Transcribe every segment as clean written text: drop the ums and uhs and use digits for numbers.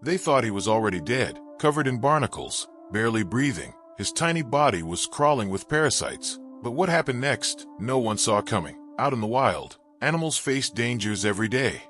They thought he was already dead, covered in barnacles, barely breathing. His tiny body was crawling with parasites. But what happened next, no one saw coming. Out in the wild, animals face dangers every day.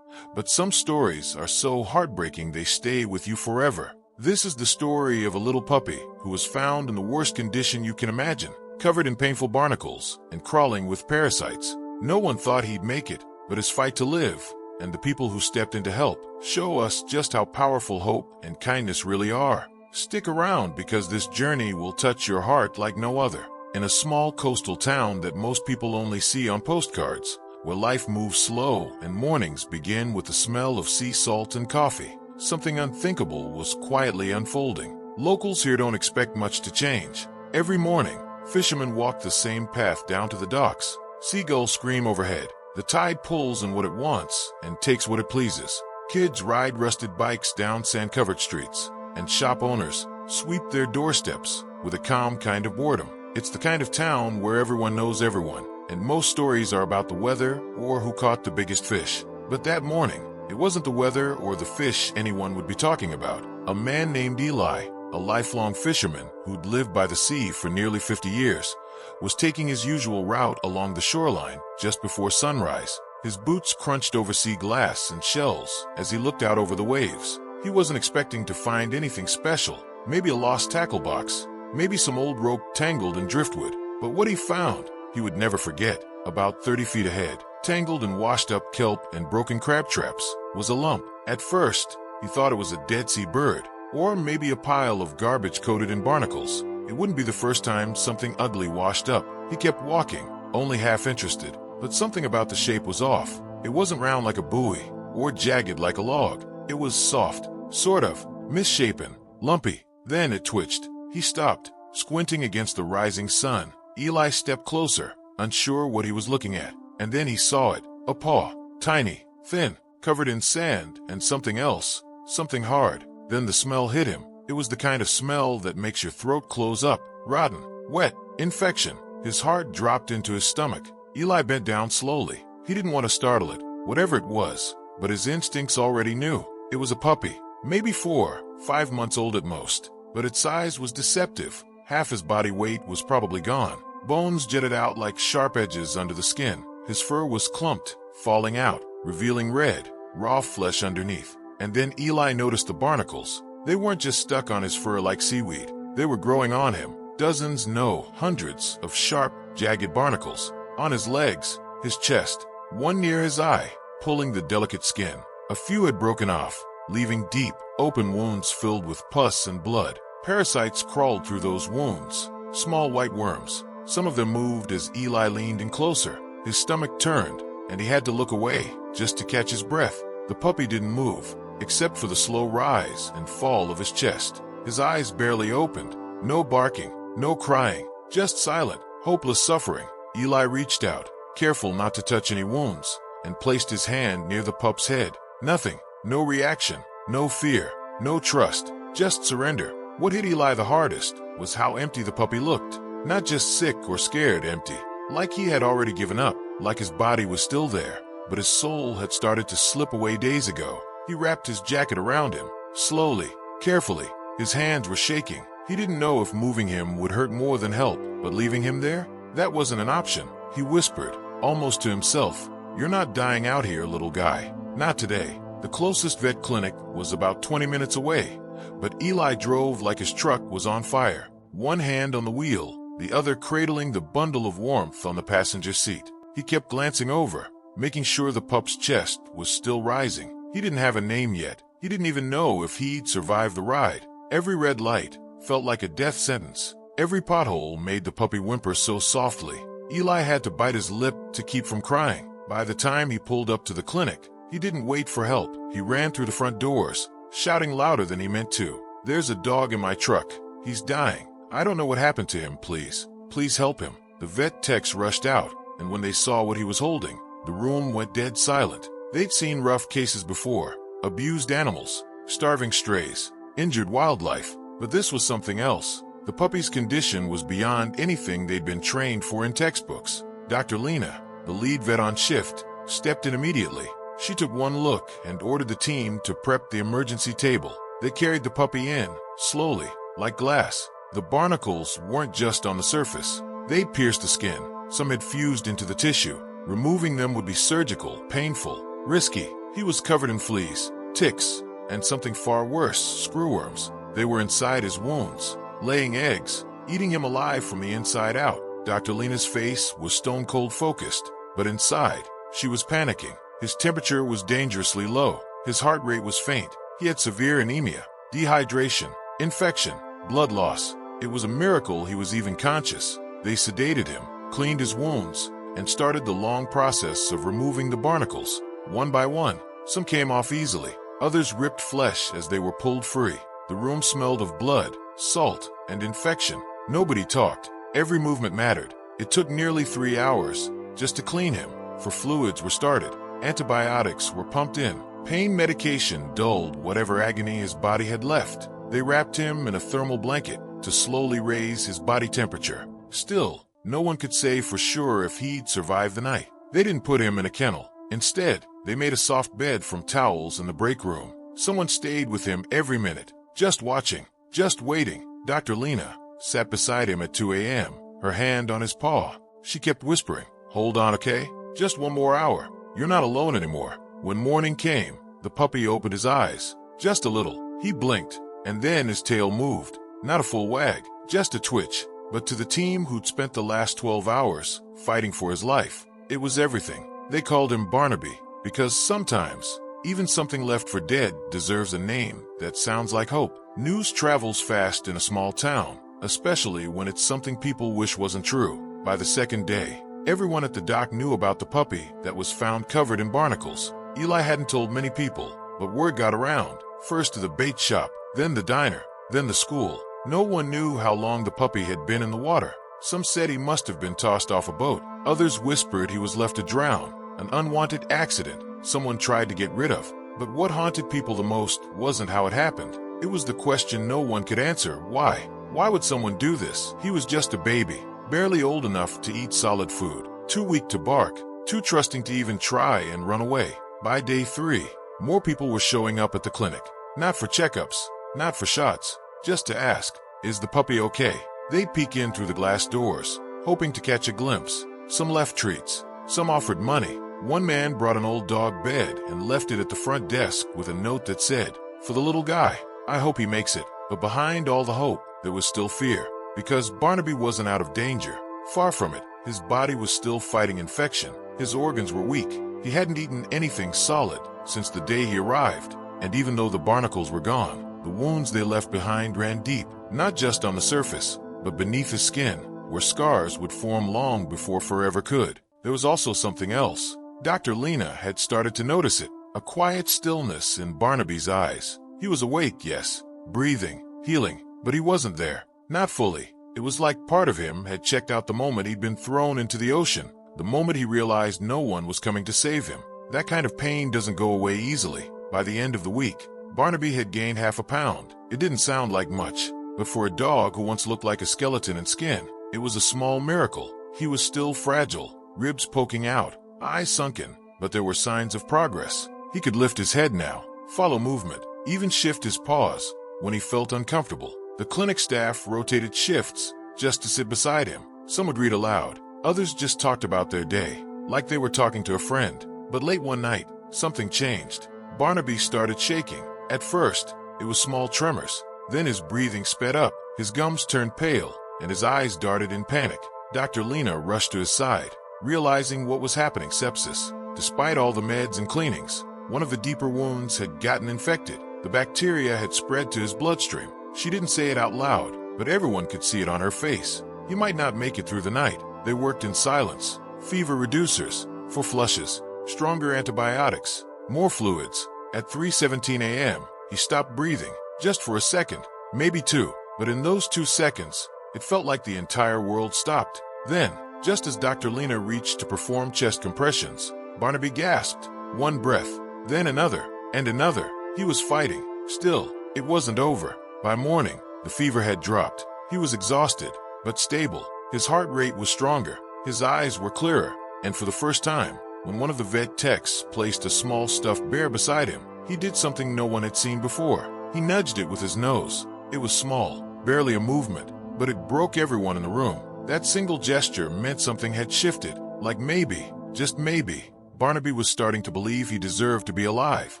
But some stories are so heartbreaking they stay with you forever. This is the story of a little puppy who was found in the worst condition you can imagine, covered in painful barnacles and crawling with parasites. No one thought he'd make it, but his fight to live, and the people who stepped in to help, show us just how powerful hope and kindness really are. Stick around because this journey will touch your heart like no other. In a small coastal town that most people only see on postcards, where life moves slow and mornings begin with the smell of sea salt and coffee, something unthinkable was quietly unfolding. Locals here don't expect much to change. Every morning, fishermen walk the same path down to the docks. Seagulls scream overhead. The tide pulls in what it wants and takes what it pleases. Kids ride rusted bikes down sand-covered streets, and shop owners sweep their doorsteps with a calm kind of boredom. It's the kind of town where everyone knows everyone, and most stories are about the weather or who caught the biggest fish. But that morning, it wasn't the weather or the fish anyone would be talking about. A man named Eli, a lifelong fisherman who'd lived by the sea for nearly 50 years, was taking his usual route along the shoreline just before sunrise. His boots crunched over sea glass and shells as he looked out over the waves. He wasn't expecting to find anything special, maybe a lost tackle box, maybe some old rope tangled in driftwood. But what he found, he would never forget. About 30 feet ahead, tangled in washed-up kelp and broken crab traps, was a lump. At first, he thought it was a Dead Sea bird, or maybe a pile of garbage coated in barnacles. It wouldn't be the first time something ugly washed up. He kept walking, only half interested. But something about the shape was off. It wasn't round like a buoy, or jagged like a log. It was soft, sort of, misshapen, lumpy. Then it twitched. He stopped, squinting against the rising sun. Eli stepped closer, unsure what he was looking at. And then he saw it. A paw. Tiny, thin, covered in sand and something else. Something hard. Then the smell hit him. It was the kind of smell that makes your throat close up. Rotten, wet, infection. His heart dropped into his stomach. Eli bent down slowly. He didn't want to startle it, whatever it was, but his instincts already knew. It was a puppy, maybe 4, 5 months old at most, but its size was deceptive. Half his body weight was probably gone. Bones jutted out like sharp edges under the skin. His fur was clumped, falling out, revealing red, raw flesh underneath. And then Eli noticed the barnacles. They weren't just stuck on his fur like seaweed. They were growing on him. Dozens, no, hundreds of sharp, jagged barnacles. On his legs, his chest, one near his eye, pulling the delicate skin. A few had broken off, leaving deep, open wounds filled with pus and blood. Parasites crawled through those wounds, small white worms. Some of them moved as Eli leaned in closer. His stomach turned, and he had to look away just to catch his breath. The puppy didn't move, except for the slow rise and fall of his chest. His eyes barely opened. No barking, no crying, just silent, hopeless suffering. Eli reached out, careful not to touch any wounds, and placed his hand near the pup's head. Nothing, no reaction, no fear, no trust, just surrender. What hit Eli the hardest was how empty the puppy looked. Not just sick or scared empty, like he had already given up, like his body was still there, but his soul had started to slip away days ago. He wrapped his jacket around him, slowly, carefully. His hands were shaking. He didn't know if moving him would hurt more than help, but leaving him there? That wasn't an option. He whispered, almost to himself, "You're not dying out here, little guy. Not today." The closest vet clinic was about 20 minutes away, but Eli drove like his truck was on fire, one hand on the wheel, the other cradling the bundle of warmth on the passenger seat. He kept glancing over, making sure the pup's chest was still rising. He didn't have a name yet. He didn't even know if he'd survive the ride. Every red light felt like a death sentence. Every pothole made the puppy whimper so softly. Eli had to bite his lip to keep from crying. By the time he pulled up to the clinic, he didn't wait for help. He ran through the front doors, shouting louder than he meant to. "There's a dog in my truck. He's dying. I don't know what happened to him, please. Please help him." The vet techs rushed out, and when they saw what he was holding, the room went dead silent. They'd seen rough cases before, abused animals, starving strays, injured wildlife, but this was something else. The puppy's condition was beyond anything they'd been trained for in textbooks. Dr. Lena, the lead vet on shift, stepped in immediately. She took one look and ordered the team to prep the emergency table. They carried the puppy in, slowly, like glass. The barnacles weren't just on the surface. They'd pierced the skin. Some had fused into the tissue. Removing them would be surgical, painful, risky. He was covered in fleas, ticks, and something far worse, screwworms. They were inside his wounds, laying eggs, eating him alive from the inside out. Dr. Lena's face was stone-cold focused, but inside, she was panicking. His temperature was dangerously low. His heart rate was faint. He had severe anemia, dehydration, infection, blood loss. It was a miracle he was even conscious. They sedated him, cleaned his wounds, and started the long process of removing the barnacles. One by one, some came off easily. Others ripped flesh as they were pulled free. The room smelled of blood, salt, and infection. Nobody talked. Every movement mattered. It took nearly 3 hours just to clean him, for fluids were started. Antibiotics were pumped in. Pain medication dulled whatever agony his body had left. They wrapped him in a thermal blanket to slowly raise his body temperature. Still, no one could say for sure if he'd survive the night. They didn't put him in a kennel. Instead, they made a soft bed from towels in the break room. Someone stayed with him every minute, just watching, just waiting. Dr. Lena sat beside him at 2 a.m., her hand on his paw. She kept whispering, "Hold on, okay? Just one more hour. You're not alone anymore." When morning came, the puppy opened his eyes, just a little. He blinked, and then his tail moved. Not a full wag, just a twitch. But to the team who'd spent the last 12 hours fighting for his life, it was everything. They called him Barnaby, because sometimes, even something left for dead deserves a name that sounds like hope. News travels fast in a small town, especially when it's something people wish wasn't true. By the second day, everyone at the dock knew about the puppy that was found covered in barnacles. Eli hadn't told many people, but word got around, first to the bait shop, then the diner, then the school. No one knew how long the puppy had been in the water. Some said he must have been tossed off a boat. Others whispered he was left to drown, an unwanted accident someone tried to get rid of. But what haunted people the most wasn't how it happened. It was the question no one could answer. Why? Why would someone do this? He was just a baby, barely old enough to eat solid food, too weak to bark, too trusting to even try and run away. By day 3, more people were showing up at the clinic. Not for checkups, not for shots, just to ask, "Is the puppy okay?" They'd peek in through the glass doors, hoping to catch a glimpse. Some left treats, some offered money. One man brought an old dog bed and left it at the front desk with a note that said, "For the little guy, I hope he makes it." But behind all the hope, there was still fear. Because Barnaby wasn't out of danger. Far from it. His body was still fighting infection. His organs were weak. He hadn't eaten anything solid since the day he arrived. And even though the barnacles were gone, the wounds they left behind ran deep, not just on the surface, but beneath his skin, where scars would form long before forever could. There was also something else. Dr. Lena had started to notice it, a quiet stillness in Barnaby's eyes. He was awake, yes, breathing, healing, but he wasn't there. Not fully. It was like part of him had checked out the moment he'd been thrown into the ocean, the moment he realized no one was coming to save him. That kind of pain doesn't go away easily. By the end of the week, Barnaby had gained half a pound. It didn't sound like much, but for a dog who once looked like a skeleton in skin, it was a small miracle. He was still fragile, ribs poking out, eyes sunken, but there were signs of progress. He could lift his head now, follow movement, even shift his paws when he felt uncomfortable. The clinic staff rotated shifts just to sit beside him. Some would read aloud, others just talked about their day, like they were talking to a friend. But late one night, something changed. Barnaby started shaking. At first, it was small tremors. Then his breathing sped up, his gums turned pale, and his eyes darted in panic. Dr. Lena rushed to his side, realizing what was happening: sepsis. Despite all the meds and cleanings, one of the deeper wounds had gotten infected. The bacteria had spread to his bloodstream. She didn't say it out loud, but everyone could see it on her face. He might not make it through the night. They worked in silence. Fever reducers, for flushes, stronger antibiotics, more fluids. At 3:17 a.m., he stopped breathing, just for a second, maybe 2. But in those 2 seconds, it felt like the entire world stopped. Then, just as Dr. Lena reached to perform chest compressions, Barnaby gasped. One breath, then another, and another. He was fighting. Still, it wasn't over. By morning, the fever had dropped. He was exhausted, but stable. His heart rate was stronger. His eyes were clearer. And for the first time, when one of the vet techs placed a small stuffed bear beside him, he did something no one had seen before. He nudged it with his nose. It was small, barely a movement, but it broke everyone in the room. That single gesture meant something had shifted, like maybe, just maybe, Barnaby was starting to believe he deserved to be alive.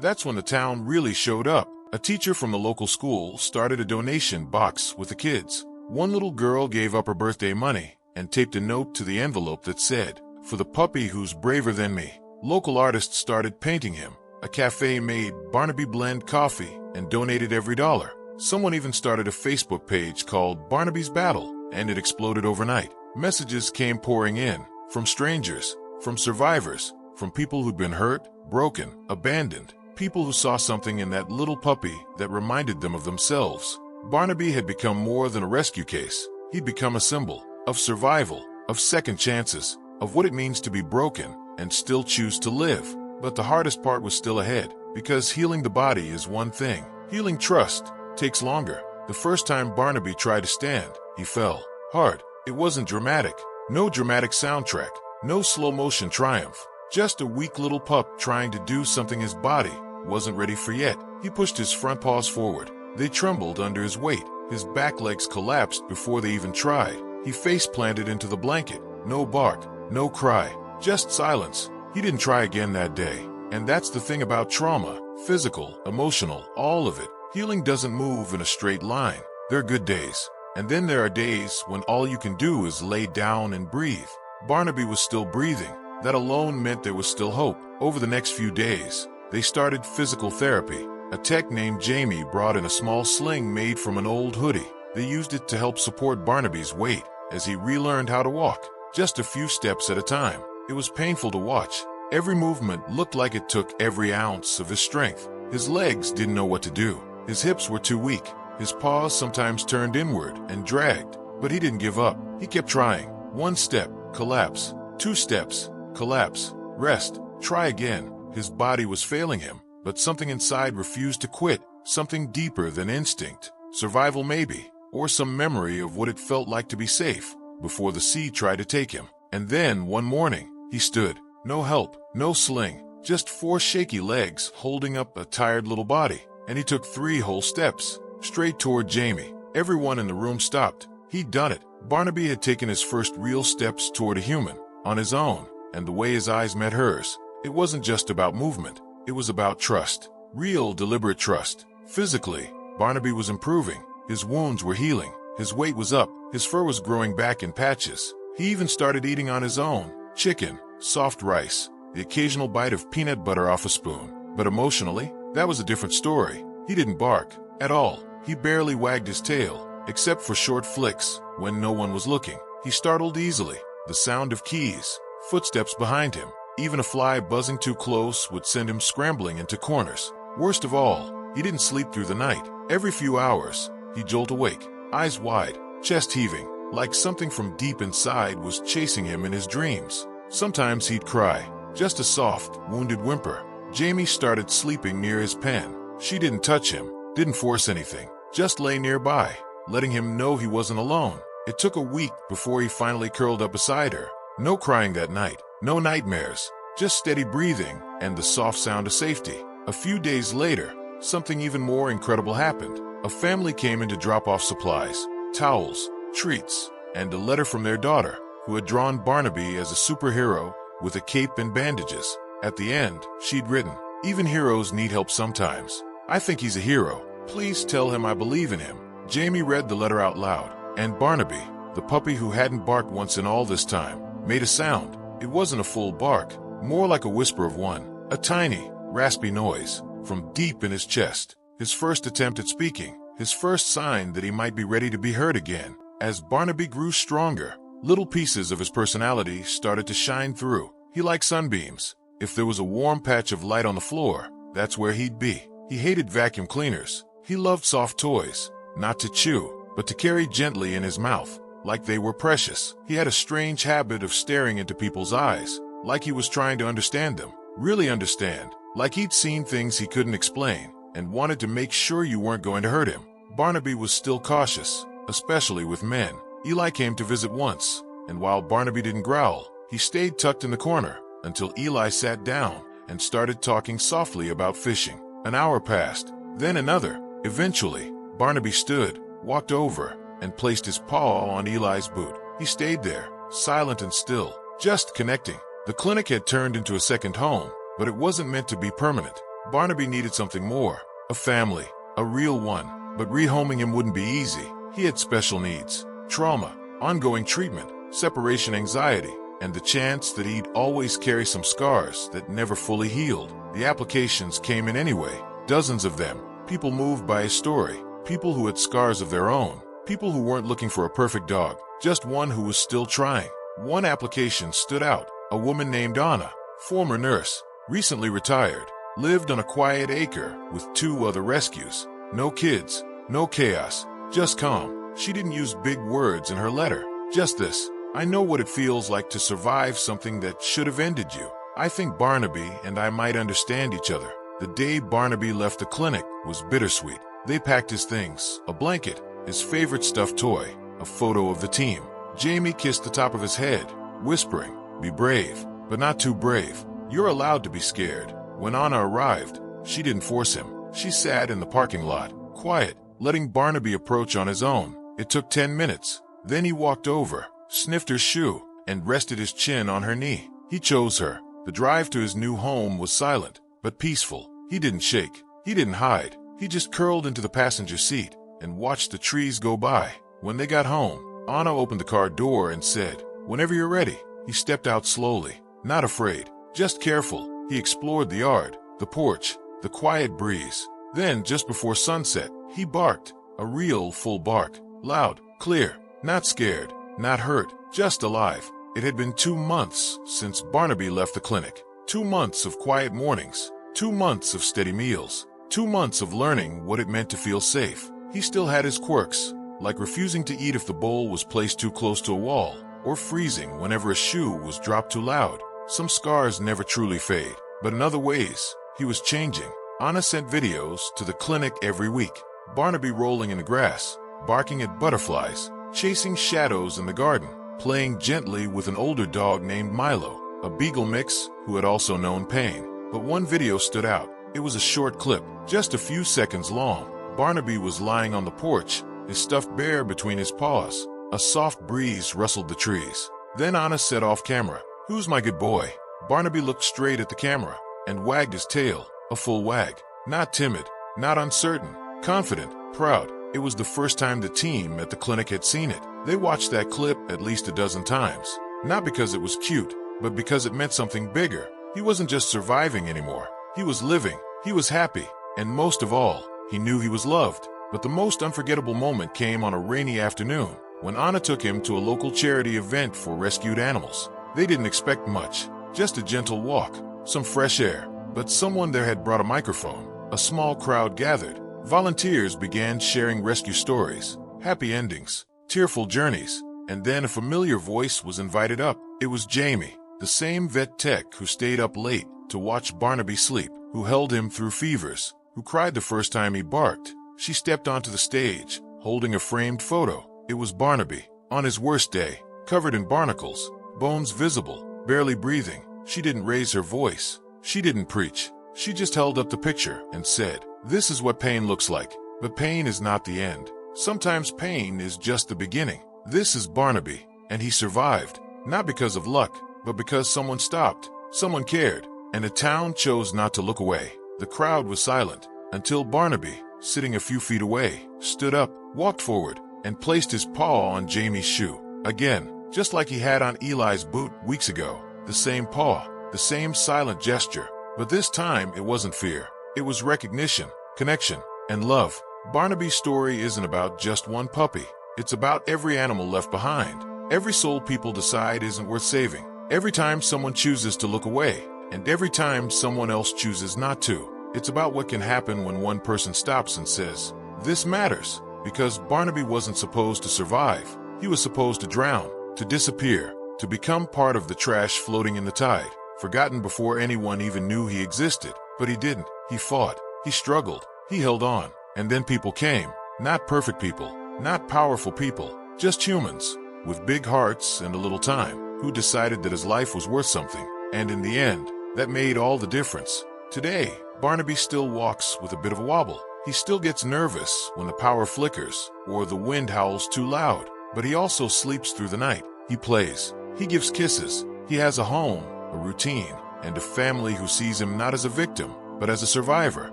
That's when the town really showed up. A teacher from the local school started a donation box with the kids. One little girl gave up her birthday money and taped a note to the envelope that said, "For the puppy who's braver than me." Local artists started painting him. A cafe made Barnaby blend coffee and donated every dollar. Someone even started a Facebook page called Barnaby's Battle, and it exploded overnight. Messages came pouring in, from strangers, from survivors, from people who'd been hurt, broken, abandoned, people who saw something in that little puppy that reminded them of themselves. Barnaby had become more than a rescue case. He'd become a symbol of survival, of second chances, of what it means to be broken and still choose to live. But the hardest part was still ahead, because healing the body is one thing. Healing trust takes longer. The first time Barnaby tried to stand, he fell hard. It wasn't dramatic. No dramatic soundtrack. No slow-motion triumph. Just a weak little pup trying to do something his body wasn't ready for yet. He pushed his front paws forward. They trembled under his weight. His back legs collapsed before they even tried. He face-planted into the blanket. No bark, no cry, just silence. He didn't try again that day. And that's the thing about trauma. Physical, emotional, all of it. Healing doesn't move in a straight line. There are good days. And then there are days when all you can do is lay down and breathe. Barnaby was still breathing. That alone meant there was still hope. Over the next few days, they started physical therapy. A tech named Jamie brought in a small sling made from an old hoodie. They used it to help support Barnaby's weight as he relearned how to walk, just a few steps at a time. It was painful to watch. Every movement looked like it took every ounce of his strength. His legs didn't know what to do. His hips were too weak. His paws sometimes turned inward and dragged, but he didn't give up. He kept trying. One step, collapse. 2 steps, collapse. Rest, try again. His body was failing him, but something inside refused to quit. Something deeper than instinct. Survival maybe, or some memory of what it felt like to be safe before the sea tried to take him. And then one morning, he stood. No help, no sling, just 4 shaky legs holding up a tired little body. And he took 3 whole steps, straight toward Jamie. Everyone in the room stopped. He'd done it. Barnaby had taken his first real steps toward a human, on his own, and the way his eyes met hers, it wasn't just about movement. It was about trust. Real, deliberate trust. Physically, Barnaby was improving. His wounds were healing. His weight was up. His fur was growing back in patches. He even started eating on his own. Chicken, soft rice, the occasional bite of peanut butter off a spoon. But emotionally, that was a different story. He didn't bark at all. He barely wagged his tail, except for short flicks when no one was looking. He startled easily. The sound of keys, footsteps behind him, even a fly buzzing too close would send him scrambling into corners. Worst of all, he didn't sleep through the night. Every few hours, he'd jolt awake, eyes wide, chest heaving, like something from deep inside was chasing him in his dreams. Sometimes he'd cry, just a soft, wounded whimper. Jamie started sleeping near his pen. She didn't touch him, didn't force anything, just lay nearby, letting him know he wasn't alone. It took a week before he finally curled up beside her. No crying that night, no nightmares, just steady breathing and the soft sound of safety. A few days later, something even more incredible happened. A family came in to drop off supplies, towels, treats, and a letter from their daughter, who had drawn Barnaby as a superhero with a cape and bandages. At the end, she'd written, "Even heroes need help sometimes. I think he's a hero. Please tell him I believe in him." Jamie read the letter out loud, and Barnaby, the puppy who hadn't barked once in all this time, made a sound. It wasn't a full bark, more like a whisper of one, a tiny, raspy noise from deep in his chest. His first attempt at speaking, his first sign that he might be ready to be heard again. As Barnaby grew stronger, little pieces of his personality started to shine through. He liked sunbeams. If there was a warm patch of light on the floor, that's where he'd be. He hated vacuum cleaners. He loved soft toys, not to chew, but to carry gently in his mouth, like they were precious. He had a strange habit of staring into people's eyes, like he was trying to understand them, really understand, like he'd seen things he couldn't explain, and wanted to make sure you weren't going to hurt him. Barnaby was still cautious, especially with men. Eli came to visit once, and while Barnaby didn't growl, he stayed tucked in the corner until Eli sat down and started talking softly about fishing. An hour passed, then another. Eventually, Barnaby stood, walked over, and placed his paw on Eli's boot. He stayed there, silent and still, just connecting. The clinic had turned into a second home, but it wasn't meant to be permanent. Barnaby needed something more, a family, a real one, but rehoming him wouldn't be easy. He had special needs, trauma, ongoing treatment, separation anxiety, and the chance that he'd always carry some scars that never fully healed. The applications came in anyway, dozens of them, people moved by his story, people who had scars of their own, people who weren't looking for a perfect dog, just one who was still trying. One application stood out, a woman named Anna, former nurse, recently retired, lived on a quiet acre with 2 other rescues. No kids, no chaos, just calm. She didn't use big words in her letter, just this: I know what it feels like to survive something that should have ended you. I think Barnaby and I might understand each other. The day Barnaby left the clinic was bittersweet. They packed his things, a blanket, his favorite stuffed toy, a photo of the team. Jamie kissed the top of his head, whispering, "Be brave, but not too brave. You're allowed to be scared." When Anna arrived, she didn't force him. She sat in the parking lot, quiet, letting Barnaby approach on his own. It took 10 minutes. Then he walked over, sniffed her shoe, and rested his chin on her knee. He chose her. The drive to his new home was silent, but peaceful. He didn't shake. He didn't hide. He just curled into the passenger seat and watched the trees go by. When they got home, Anna opened the car door and said, "Whenever you're ready." He stepped out slowly, not afraid, just careful. He explored the yard, the porch, the quiet breeze. Then, just before sunset, he barked, a real full bark, loud, clear, not scared, not hurt, just alive. It had been 2 months since Barnaby left the clinic. 2 months of quiet mornings, 2 months of steady meals, 2 months of learning what it meant to feel safe. He still had his quirks, like refusing to eat if the bowl was placed too close to a wall, or freezing whenever a shoe was dropped too loud. Some scars never truly fade, but in other ways, he was changing. Anna sent videos to the clinic every week. Barnaby rolling in the grass, barking at butterflies, chasing shadows in the garden, playing gently with an older dog named Milo, a beagle mix who had also known pain. But one video stood out. It was a short clip, just a few seconds long. Barnaby was lying on the porch, his stuffed bear between his paws. A soft breeze rustled the trees. Then Anna said off camera, "Who's my good boy?" Barnaby looked straight at the camera and wagged his tail, a full wag. Not timid, not uncertain, confident, proud. It was the first time the team at the clinic had seen it. They watched that clip at least a dozen times. Not because it was cute, but because it meant something bigger. He wasn't just surviving anymore. He was living. He was happy. And most of all, he knew he was loved. But the most unforgettable moment came on a rainy afternoon, when Anna took him to a local charity event for rescued animals. They didn't expect much, just a gentle walk, some fresh air. But someone there had brought a microphone. A small crowd gathered. Volunteers began sharing rescue stories, happy endings, tearful journeys, and then a familiar voice was invited up. It was Jamie, the same vet tech who stayed up late to watch Barnaby sleep, who held him through fevers, who cried the first time he barked. She stepped onto the stage, holding a framed photo. It was Barnaby, on his worst day, covered in barnacles, bones visible, barely breathing. She didn't raise her voice. She didn't preach. She just held up the picture and said, "This is what pain looks like. But pain is not the end. Sometimes pain is just the beginning." This is Barnaby, and he survived, not because of luck, but because someone stopped, someone cared, and the town chose not to look away. The crowd was silent, until Barnaby, sitting a few feet away, stood up, walked forward, and placed his paw on Jamie's shoe. Again, just like he had on Eli's boot weeks ago. The same paw, the same silent gesture. But this time it wasn't fear. It was recognition, connection, and love. Barnaby's story isn't about just one puppy. It's about every animal left behind. Every soul people decide isn't worth saving. Every time someone chooses to look away, and every time someone else chooses not to. It's about what can happen when one person stops and says, "This matters." Because Barnaby wasn't supposed to survive. He was supposed to drown, to disappear, to become part of the trash floating in the tide, forgotten before anyone even knew he existed. But he didn't. He fought. He struggled. He held on. And then people came. Not perfect people. Not powerful people. Just humans, with big hearts and a little time, who decided that his life was worth something. And in the end, that made all the difference. Today, Barnaby still walks with a bit of a wobble. He still gets nervous when the power flickers or the wind howls too loud, but he also sleeps through the night. He plays, he gives kisses, he has a home, a routine, and a family who sees him not as a victim, but as a survivor.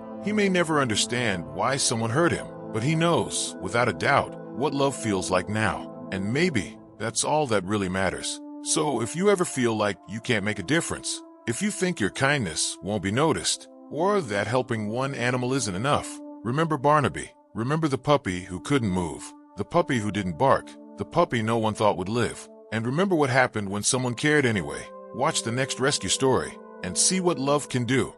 He may never understand why someone hurt him, but he knows, without a doubt, what love feels like now. And maybe that's all that really matters. So if you ever feel like you can't make a difference, if you think your kindness won't be noticed, or that helping one animal isn't enough, remember Barnaby. Remember the puppy who couldn't move, the puppy who didn't bark, the puppy no one thought would live. And remember what happened when someone cared anyway. Watch the next rescue story and see what love can do.